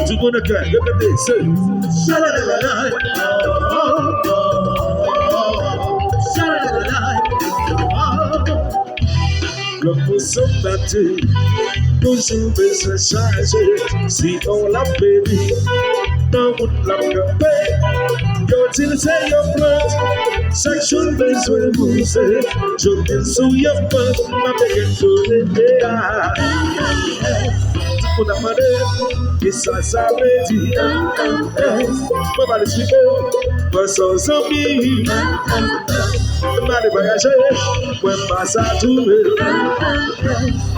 Tout le monde a cœur, répétez, c'est l'homme pour se battre, toujours besoin de changer. Si on l'a béni, dans votre l'a campé, quand il sait your blood, chaque jour besoin de bouger. Je viens sous your blood, ma béguette sur les dégâts. Tout le monde a demandé, et ça veut dire, on va l'expliquer, pas sans amis. On va aller voyager, on va s'attrouver.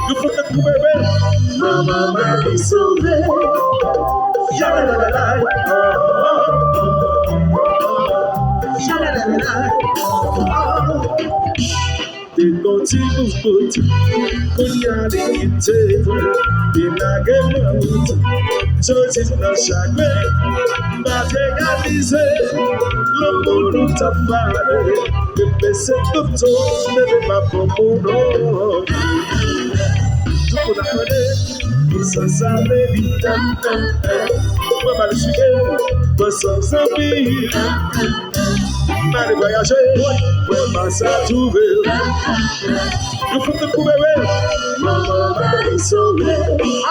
Nous faut te trouver, maman m'a sauvé. Yalalala, yalalala. T'es conti pour côté, qu'on y a des quittes, et la gueule monte. Je dis dans chaque main, m'a réalisé, le monde t'a parlé. Que c'est tout ne veut pas pour mon nom. Tout le monde a connu, ça savait vite. On va le suivre, on sans amis. On va aller voyager, on va s'attrouver. Nous faut te trouver, maman va y sauver.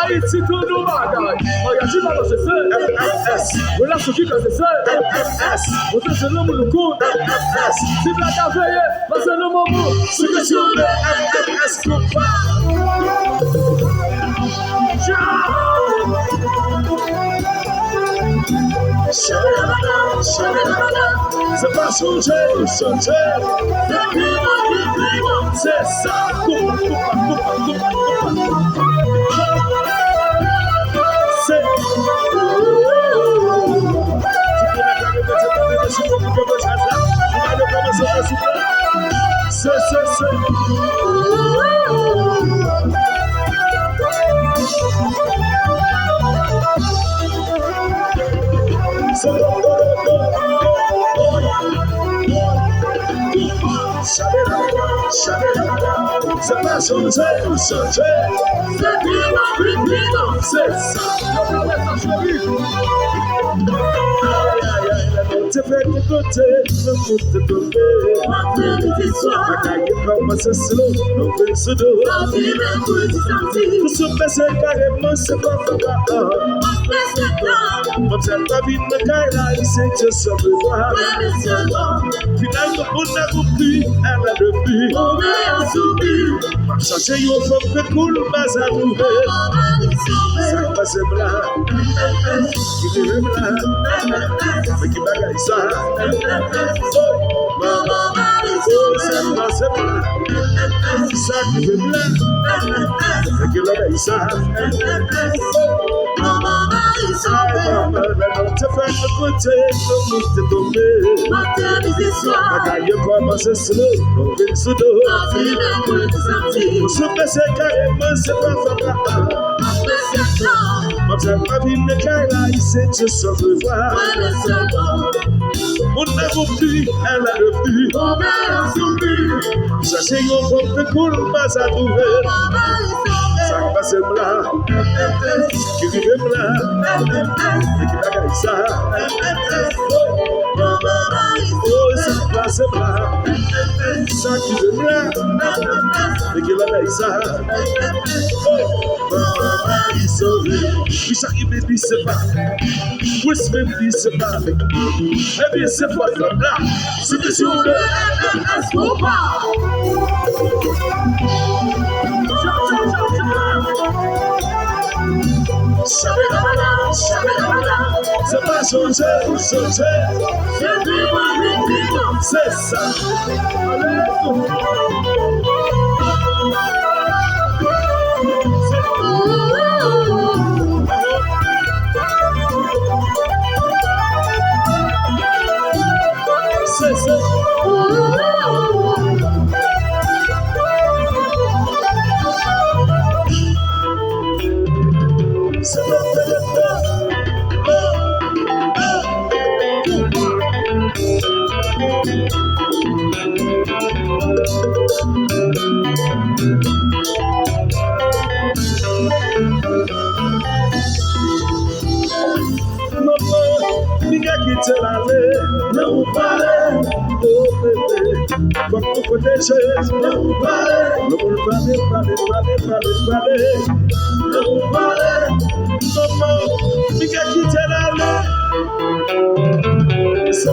Haïti, tout nous bagaille. Regarde, tu vas dans ce seul. FFS. Voilà ce qui est seul. FFS. Vous êtes le nom de le coup. FFS. Si vous l'avez veillé, parce que le moment. Ce que tu veux, FFS combat. C'est pas changer, changer. C'est ça. C'est c'est pas changer, changer. C'est ça. Tu fais de côté, le monde te tombe. La caille commence à se lever, on fait ce dos. Pour se passer carrément, c'est pas favorable. Observe la vie de caille là, il sait que ça veut voir. Finalement, on a compris, elle a depuis. Chercher une femme que coule, mais à trouver. Ça passe blanc, qui est blanc, mais qui bagaille ça. Oh, ça passe blanc, ça qui est blanc, mais qui bagaille ça. Maman, tu fais le côté, le monde est tombé. La caille commence à se lever, on vient sous dos. Se passer carrément, c'est pas favorable. Observe la vie de caille là, il sait que ça veut voir. On a compris, elle a le but. Chercher une femme de coule, pas à trouver. Ça passe blanc, qui vive blanc, et qui bagaille ça. Oh, ça passe blanc, ça qui vive blanc, et qui bagaille ça. Oh, maman, il sauve. Oui, ça qui me dit c'est pas. Oui, ça me dit c'est pas. Eh bien, c'est pas comme là. C'est que si on veut, est-ce qu'on part? C'est pas changer, changer. C'est ça. C'est ça. Itelale, no vale, oh baby. From the conditions, no vale, no vale, no vale. No more, we can keep telling. It's a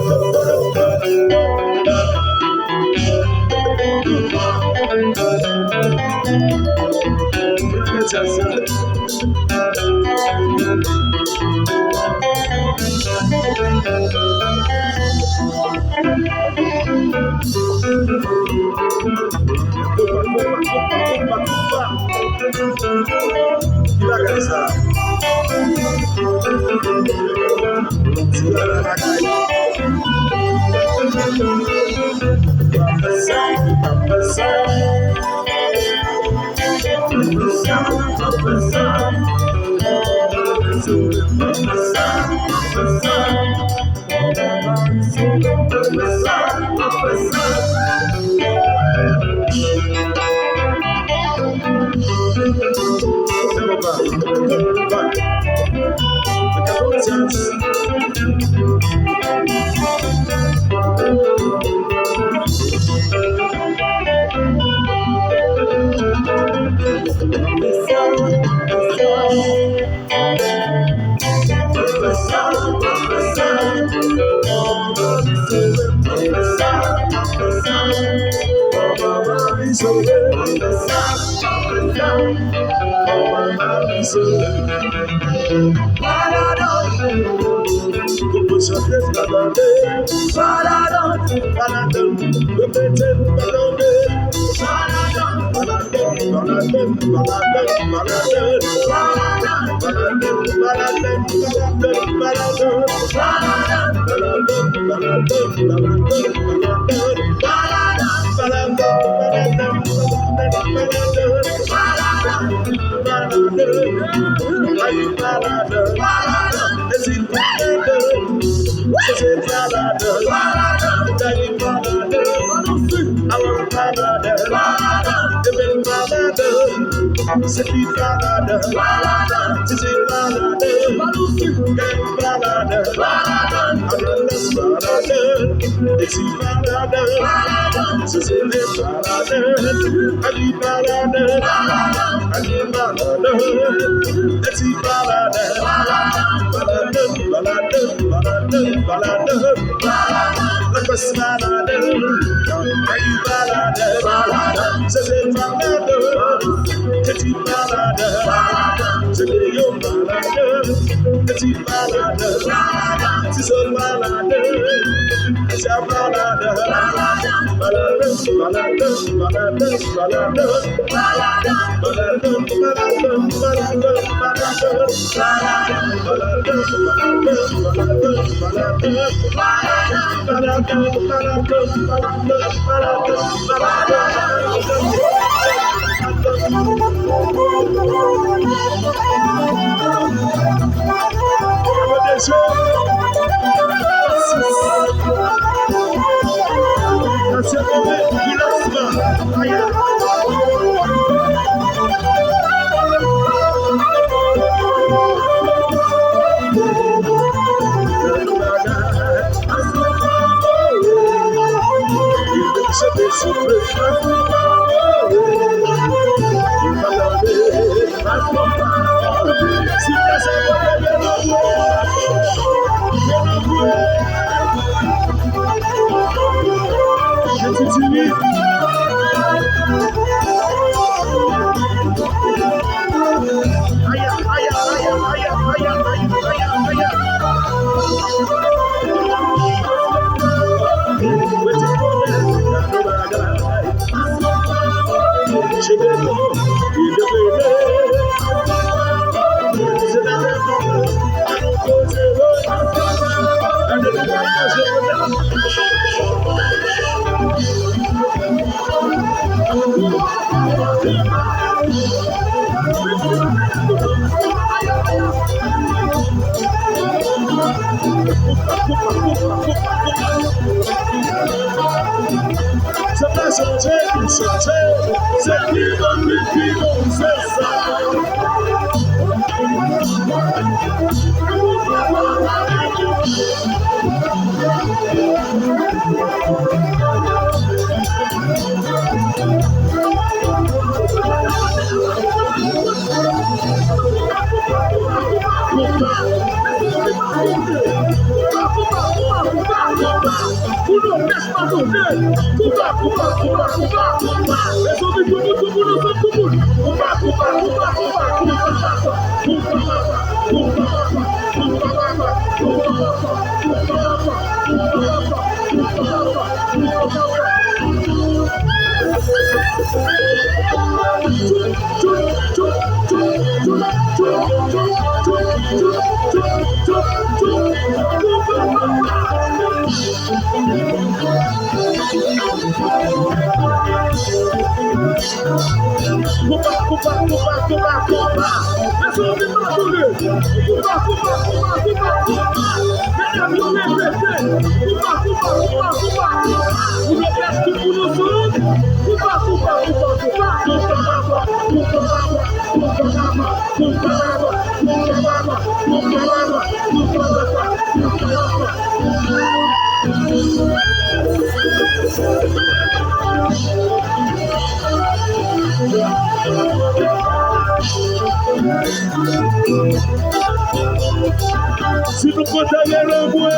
Si nous comptons le bois,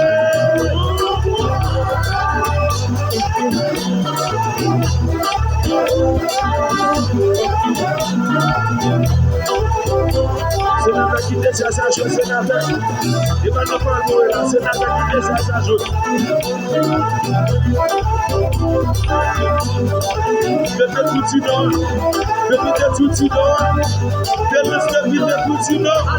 sénateur qui décide sa chose, sénateur. Il va nous parler là, sénateur qui décide sa chose. Bébé tout d'or, bébé tout d'or, bébé tout d'or.